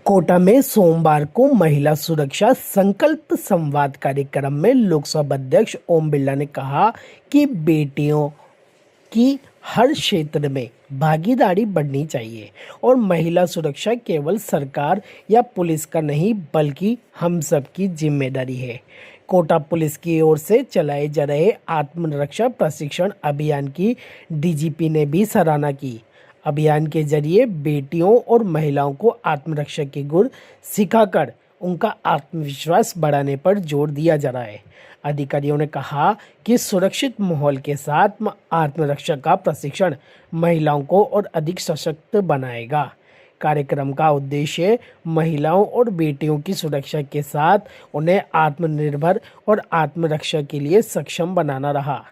कोटा में सोमवार को महिला सुरक्षा संकल्प संवाद कार्यक्रम में लोकसभा अध्यक्ष ओम बिरला ने कहा कि बेटियों की हर क्षेत्र में भागीदारी बढ़नी चाहिए और महिला सुरक्षा केवल सरकार या पुलिस का नहीं बल्कि हम सब की जिम्मेदारी है। कोटा पुलिस की ओर से चलाए जा रहे आत्मरक्षा प्रशिक्षण अभियान की डीजीपी ने भी सराहना की। अभियान के जरिए बेटियों और महिलाओं को आत्मरक्षा के गुण सिखाकर उनका आत्मविश्वास बढ़ाने पर जोर दिया जा रहा है। अधिकारियों ने कहा कि सुरक्षित माहौल के साथ आत्मरक्षा का प्रशिक्षण महिलाओं को और अधिक सशक्त बनाएगा। कार्यक्रम का उद्देश्य महिलाओं और बेटियों की सुरक्षा के साथ उन्हें आत्मनिर्भर और आत्मरक्षा के लिए सक्षम बनाना रहा।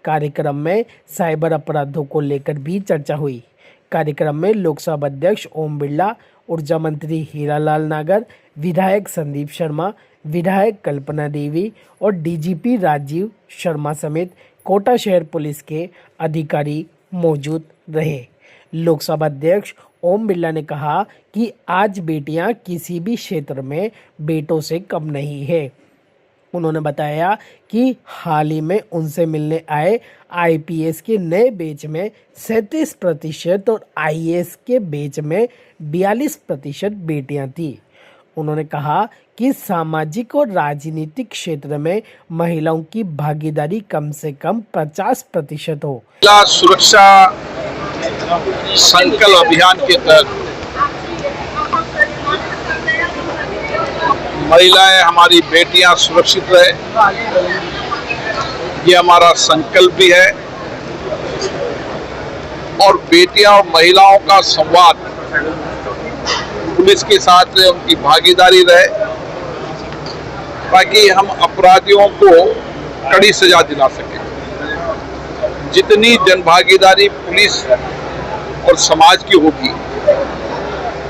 कार्यक्रम में साइबर अपराधों को लेकर भी चर्चा हुई। कार्यक्रम में लोकसभा अध्यक्ष ओम बिरला, ऊर्जा मंत्री हीरालाल नागर, विधायक संदीप शर्मा, विधायक कल्पना देवी और डीजीपी राजीव शर्मा समेत कोटा शहर पुलिस के अधिकारी मौजूद रहे। लोकसभा अध्यक्ष ओम बिरला ने कहा कि आज बेटियां किसी भी क्षेत्र में बेटों से कम नहीं है। उन्होंने बताया कि हाल ही में उनसे मिलने आए आईपीएस के नए बैच में 37% और आईएएस के बैच में 42% बेटियां थी। उन्होंने कहा कि सामाजिक और राजनीतिक क्षेत्र में महिलाओं की भागीदारी कम से कम 50% हो। महिला सुरक्षा संकल्प अभियान के तहत महिलाएं, हमारी बेटियां सुरक्षित रहे, ये हमारा संकल्प भी है। और बेटियां और महिलाओं का संवाद पुलिस के साथ उनकी भागीदारी रहे ताकि हम अपराधियों को कड़ी सजा दिला सकें। जितनी जनभागीदारी पुलिस और समाज की होगी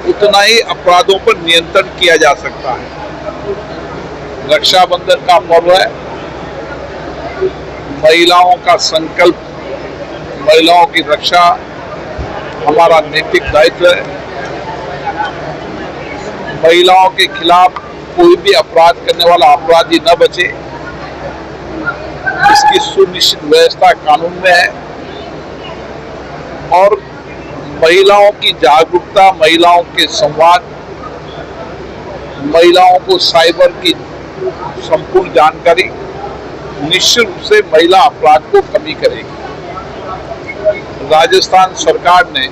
उतना ही अपराधों पर नियंत्रण किया जा सकता है। रक्षाबंधन का पर्व है, महिलाओं का संकल्प, महिलाओं की रक्षा हमारा नैतिक दायित्व है। महिलाओं के खिलाफ कोई भी अपराध करने वाला अपराधी न बचे, इसकी सुनिश्चित व्यवस्था कानून में है। और महिलाओं की जागरूकता, महिलाओं के संवाद, महिलाओं को साइबर की संपूर्ण जानकारी निश्चित रूप से महिला अपराध को कमी करेगी। राजस्थान सरकार ने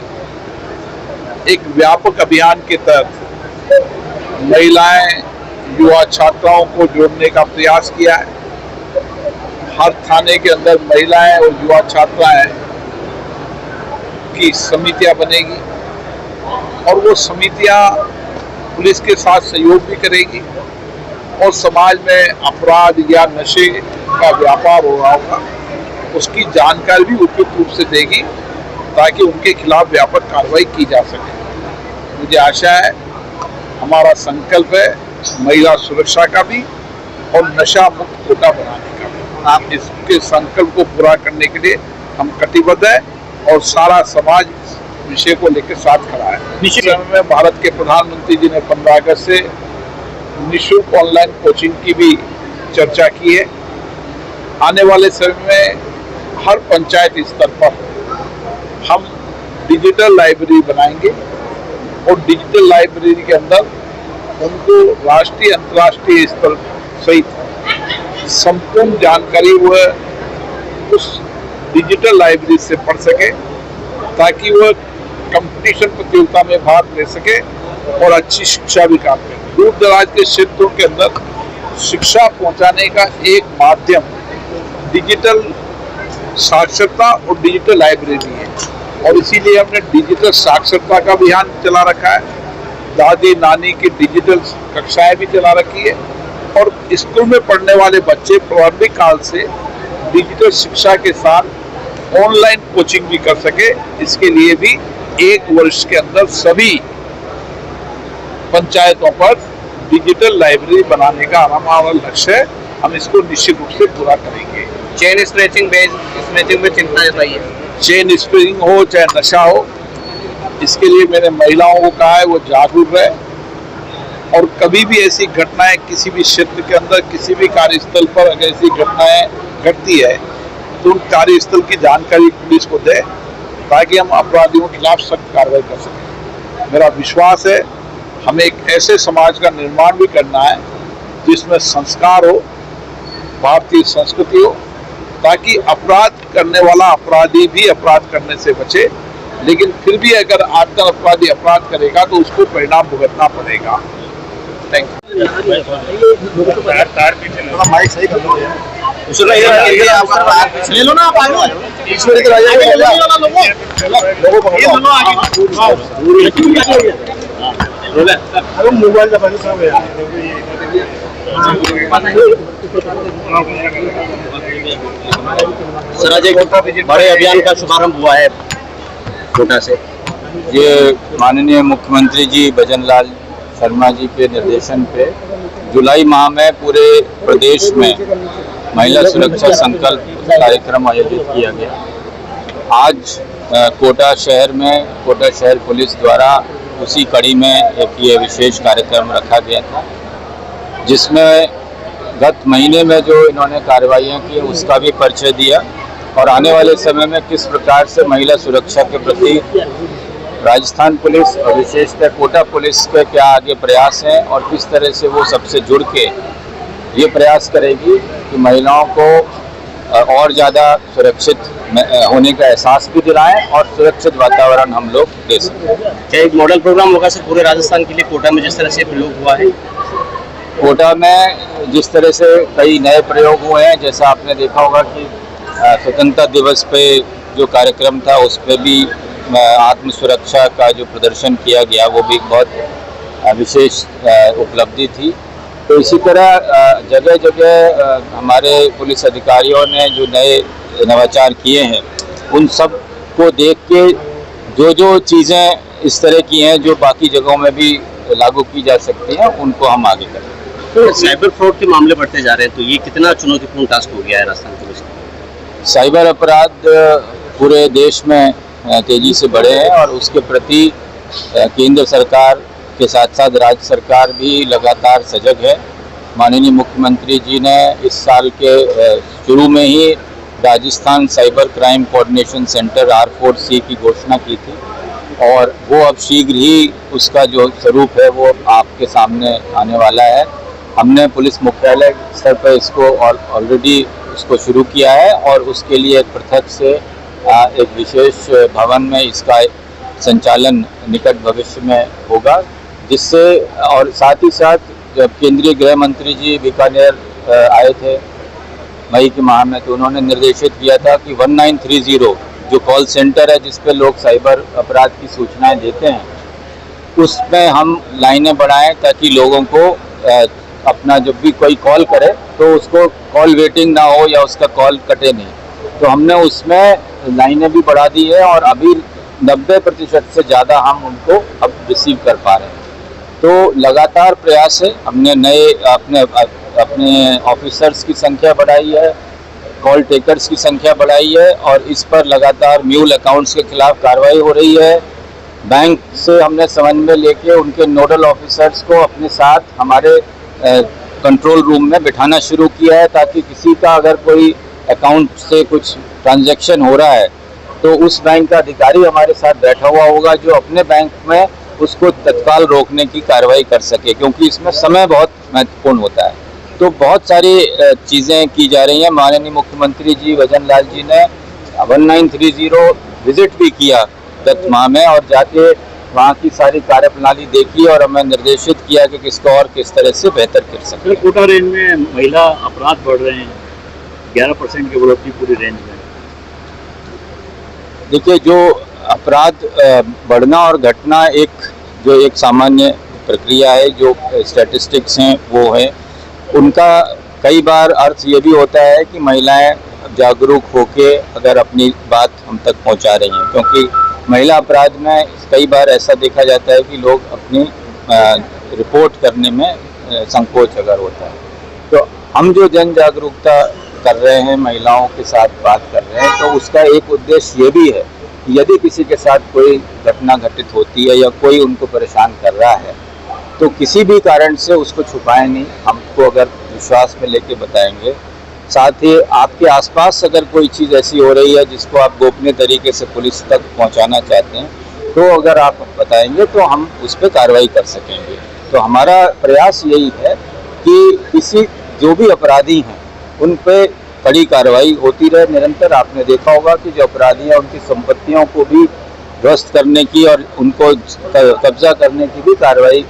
एक व्यापक अभियान के तहत महिलाएं, युवा छात्राओं को जोड़ने का प्रयास किया है। हर थाने के अंदर महिलाएं और युवा छात्राएं की समितियां बनेगी और वो समितियां पुलिस के साथ सहयोग भी करेगी और समाज में अपराध या नशे का व्यापार हो रहा होगा उसकी जानकारी भी उपयुक्त रूप से देगी ताकि उनके खिलाफ व्यापक कार्रवाई की जा सके। मुझे आशा है, हमारा संकल्प है महिला सुरक्षा का भी और नशा मुक्त कोटा बनाने का भी। आप इसके संकल्प को पूरा करने के लिए हम कटिबद्ध है और सारा समाज विषय को लेकर साथ खड़ा है। निश्चित समय में भारत के प्रधानमंत्री जी ने 15 अगस्त से निःशुल्क ऑनलाइन कोचिंग की भी चर्चा की है। आने वाले समय में हर पंचायत स्तर पर हम डिजिटल लाइब्रेरी बनाएंगे और डिजिटल लाइब्रेरी के अंदर उनको राष्ट्रीय अंतर्राष्ट्रीय स्तर सहित संपूर्ण जानकारी वह उस डिजिटल लाइब्रेरी से पढ़ सके ताकि वह कंपटीशन प्रतियोगिता में भाग ले सके और अच्छी शिक्षा भी प्राप्त करे। दूर दराज के क्षेत्रों के अंदर शिक्षा पहुंचाने का एक माध्यम डिजिटल साक्षरता और डिजिटल लाइब्रेरी है और इसीलिए हमने डिजिटल साक्षरता का अभियान चला रखा है। दादी नानी की डिजिटल कक्षाएं भी चला रखी है और स्कूल में पढ़ने वाले बच्चे प्रारंभिक काल से डिजिटल शिक्षा के साथ ऑनलाइन कोचिंग भी कर सके। इसके लिए भी 1 वर्ष के अंदर सभी पंचायतों पर डिजिटल लाइब्रेरी बनाने का हमारा लक्ष्य है। हम इसको निश्चित रूप से पूरा करेंगे। चेन स्नैचिंग में चिंता नहीं है। चेन स्नैचिंग हो चाहे नशा हो, इसके लिए मैंने महिलाओं को कहा है वो जागरूक रहे और कभी भी ऐसी घटनाएं किसी भी क्षेत्र के अंदर किसी भी कार्यस्थल पर अगर ऐसी घटनाएं घटती है तो उन कार्यस्थल की जानकारी पुलिस को दे ताकि हम अपराधियों के खिलाफ सख्त कार्रवाई कर सकें। मेरा विश्वास है हमें एक ऐसे समाज का निर्माण भी करना है जिसमें संस्कार हो, भारतीय संस्कृति हो, ताकि अपराध करने वाला अपराधी भी अपराध करने से बचे, लेकिन फिर भी अगर आजकल अपराधी अपराध करेगा तो उसको परिणाम भुगतना पड़ेगा। Thank you. माइक सही कर लो यार। ले लो ना आप आगे मोबाइल का पानी सब है। सर, आज एक बड़े अभियान का शुभारंभ हुआ है कोटा से। ये माननीय मुख्यमंत्री जी भजन लाल शर्मा जी के निर्देशन पे जुलाई माह में पूरे प्रदेश में महिला सुरक्षा संकल्प कार्यक्रम आयोजित किया गया। आज कोटा शहर में कोटा शहर पुलिस द्वारा उसी कड़ी में एक ये विशेष कार्यक्रम रखा गया था, जिसमें गत महीने में जो इन्होंने कार्रवाइयाँ की उसका भी परिचय दिया और आने वाले समय में किस प्रकार से महिला सुरक्षा के प्रति राजस्थान पुलिस और विशेषकर कोटा पुलिस के क्या आगे प्रयास हैं और किस तरह से वो सबसे जुड़ के ये प्रयास करेगी कि महिलाओं को और ज़्यादा सुरक्षित होने का एहसास भी दिलाएं और सुरक्षित वातावरण हम लोग दे सकें। क्या एक मॉडल प्रोग्राम होगा सर पूरे राजस्थान के लिए कोटा में जिस तरह से प्रयोग हुआ है? कोटा में जिस तरह से कई नए प्रयोग हुए हैं, जैसा आपने देखा होगा कि स्वतंत्रता दिवस पे जो कार्यक्रम था उस पर भी आत्म सुरक्षा का जो प्रदर्शन किया गया वो भी बहुत विशेष उपलब्धि थी। तो इसी तरह जगह जगह हमारे पुलिस अधिकारियों ने जो नए नवाचार किए हैं उन सब को देख के जो जो चीज़ें इस तरह की हैं जो बाकी जगहों में भी लागू की जा सकती हैं उनको हम आगे करें। तो साइबर फ्रॉड के मामले बढ़ते जा रहे हैं, तो ये कितना चुनौतीपूर्ण टास्क हो गया है राजस्थान पुलिस का? साइबर अपराध पूरे देश में तेजी से बढ़े हैं और उसके प्रति केंद्र सरकार के साथ साथ राज्य सरकार भी लगातार सजग है। माननीय मुख्यमंत्री जी ने इस साल के शुरू में ही Rajasthan cyber crime coordination centre R4C की घोषणा की थी और वो अब शीघ्र ही उसका जो स्वरूप है वो आपके सामने आने वाला है। हमने पुलिस मुख्यालय स्तर पर इसको ऑलरेडी उसको शुरू किया है और उसके लिए एक पृथक से एक विशेष भवन में इसका संचालन निकट भविष्य में होगा, जिससे और साथ ही साथ जब केंद्रीय गृह मंत्री जी बीकानेर आए थे मई के माह में तो उन्होंने निर्देशित किया था कि 1930 जो कॉल सेंटर है जिस पे लोग साइबर अपराध की सूचनाएं देते हैं उसमें हम लाइनें बढ़ाएं ताकि लोगों को अपना जब भी कोई कॉल करे तो उसको कॉल वेटिंग ना हो या उसका कॉल कटे नहीं। तो हमने उसमें लाइनें भी बढ़ा दी है और अभी 90% से ज़्यादा हम उनको अब रिसीव कर पा रहे हैं। तो लगातार प्रयास है, हमने नए अपने ऑफिसर्स की संख्या बढ़ाई है, कॉल टेकर्स की संख्या बढ़ाई है और इस पर लगातार म्यूल अकाउंट्स के खिलाफ कार्रवाई हो रही है। बैंक से हमने समन्वय लेके उनके नोडल ऑफिसर्स को अपने साथ हमारे कंट्रोल रूम में बिठाना शुरू किया है ताकि किसी का अगर कोई अकाउंट से कुछ ट्रांजैक्शन हो रहा है तो उस बैंक का अधिकारी हमारे साथ बैठा हुआ होगा जो अपने बैंक में उसको तत्काल रोकने की कार्रवाई कर सके, क्योंकि इसमें समय बहुत महत्वपूर्ण होता है। तो बहुत सारी चीज़ें की जा रही हैं। माननीय मुख्यमंत्री जी भजन लाल जी ने 1930 विजिट भी किया गत माह में और जाके वहाँ की सारी कार्यप्रणाली देखी और हमें निर्देशित किया कि किसको और किस तरह से बेहतर कर सके। कोटा रेंज में महिला अपराध बढ़ रहे हैं, 11% की बढ़ोतरी पूरी रेंज में। देखिए, जो अपराध बढ़ना और घटना एक सामान्य प्रक्रिया है, जो स्टैटिस्टिक्स हैं वो है, उनका कई बार अर्थ ये भी होता है कि महिलाएं जागरूक होके अगर अपनी बात हम तक पहुंचा रही हैं, क्योंकि महिला अपराध में कई बार ऐसा देखा जाता है कि लोग अपनी रिपोर्ट करने में संकोच अगर होता है। तो हम जो जन जागरूकता कर रहे हैं, महिलाओं के साथ बात कर रहे हैं, तो उसका एक उद्देश्य ये भी है कि यदि किसी के साथ कोई घटना घटित होती है या कोई उनको परेशान कर रहा है तो किसी भी कारण से उसको छुपाएं नहीं, हमको अगर विश्वास में लेके बताएंगे। साथ ही आपके आसपास अगर कोई चीज़ ऐसी हो रही है जिसको आप गोपनीय तरीके से पुलिस तक पहुंचाना चाहते हैं, तो अगर आप बताएंगे तो हम उस पर कार्रवाई कर सकेंगे। तो हमारा प्रयास यही है कि किसी जो भी अपराधी हैं उन पे कड़ी कार्रवाई होती रहे निरंतर। आपने देखा होगा कि जो अपराधी हैं उनकी संपत्तियों को भी ध्वस्त करने की और उनको कब्जा करने की भी कार्रवाई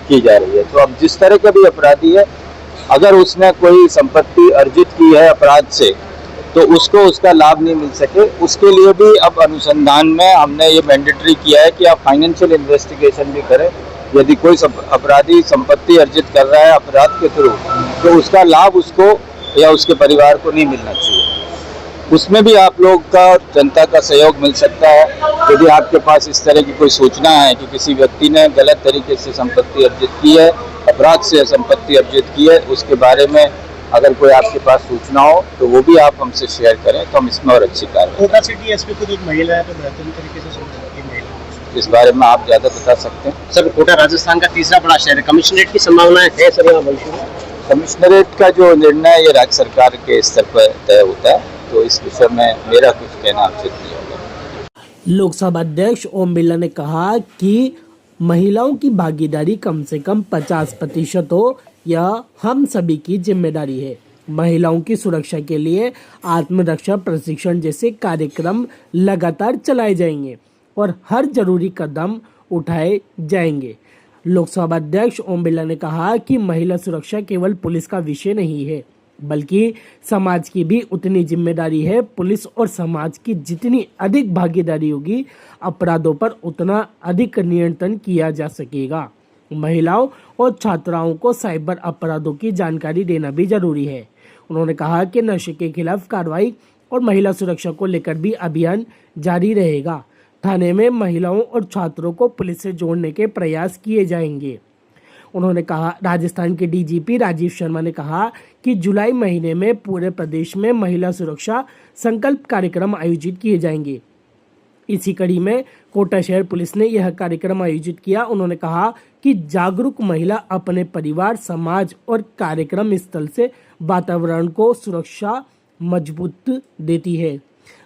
की जा रही है। तो अब जिस तरह का भी अपराधी है, अगर उसने कोई संपत्ति अर्जित की है अपराध से, तो उसको उसका लाभ नहीं मिल सके, उसके लिए भी अब अनुसंधान में हमने ये मैंडेटरी किया है कि आप फाइनेंशियल इन्वेस्टिगेशन भी करें। यदि कोई अपराधी संपत्ति अर्जित कर रहा है अपराध के थ्रू, तो उसका लाभ उसको या उसके परिवार को नहीं मिलना चाहिए। उसमें भी आप लोग का, जनता का सहयोग मिल सकता है। यदि आपके पास इस तरह की कोई सूचना है कि किसी व्यक्ति ने गलत तरीके से संपत्ति अर्जित की है, अपराध से संपत्ति अर्जित की है, उसके बारे में अगर कोई आपके पास सूचना हो तो वो भी आप हमसे शेयर करें, तो हम इसमें और अच्छी कार्रवाई। कोटा सिटी एसपी खुद एक महिला है, तो बेहतरीन तरीके से समझाती है महिला। इस बारे में आप ज़्यादा बता सकते हैं। सर, कोटा राजस्थान का तीसरा बड़ा शहर है, कमिश्नरेट की संभावनाएं है सर यहाँ भविष्य में? कमिश्नरेट का जो निर्णय है ये राज्य सरकार के स्तर पर तय होता है, तो इस विषय में मेरा कुछ कहना उचित नहीं होगा। लोकसभा अध्यक्ष ओम बिरला ने कहा कि महिलाओं की भागीदारी कम से कम 50% हो, यह हम सभी की जिम्मेदारी है। महिलाओं की सुरक्षा के लिए आत्मरक्षा प्रशिक्षण जैसे कार्यक्रम लगातार चलाए जाएंगे और हर जरूरी कदम उठाए जाएंगे। लोकसभा अध्यक्ष ओम बिरला ने कहा कि महिला सुरक्षा केवल पुलिस का विषय नहीं है, बल्कि समाज की भी उतनी जिम्मेदारी है। पुलिस और समाज की जितनी अधिक भागीदारी होगी, अपराधों पर उतना अधिक नियंत्रण किया जा सकेगा। महिलाओं और छात्राओं को साइबर अपराधों की जानकारी देना भी जरूरी है। उन्होंने कहा कि नशे के खिलाफ कार्रवाई और महिला सुरक्षा को लेकर भी अभियान जारी रहेगा। थाने में महिलाओं और छात्रों को पुलिस से जोड़ने के प्रयास किए जाएंगे। उन्होंने कहा, राजस्थान के डीजीपी राजीव शर्मा ने कहा कि जुलाई महीने में पूरे प्रदेश में महिला सुरक्षा संकल्प कार्यक्रम आयोजित किए जाएंगे। इसी कड़ी में कोटा शहर पुलिस ने यह कार्यक्रम आयोजित किया। उन्होंने कहा कि जागरूक महिला अपने परिवार, समाज और कार्यक्रम स्थल से वातावरण को सुरक्षा मजबूत देती है।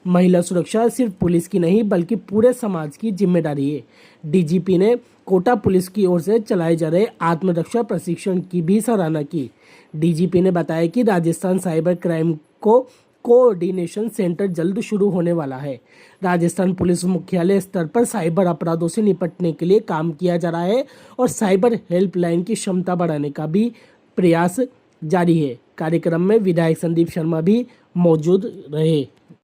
महिला सुरक्षा सिर्फ पुलिस की नहीं बल्कि पूरे समाज की जिम्मेदारी है। डीजीपी ने कोटा पुलिस की ओर से चलाए जा रहे आत्मरक्षा प्रशिक्षण की भी सराहना की। डीजीपी ने बताया कि Rajasthan cyber crime coordination centre जल्द शुरू होने वाला है। राजस्थान पुलिस मुख्यालय स्तर पर साइबर अपराधों से निपटने के लिए काम किया जा रहा है और साइबर हेल्पलाइन की क्षमता बढ़ाने का भी प्रयास जारी है। कार्यक्रम में विधायक संदीप शर्मा भी मौजूद रहे।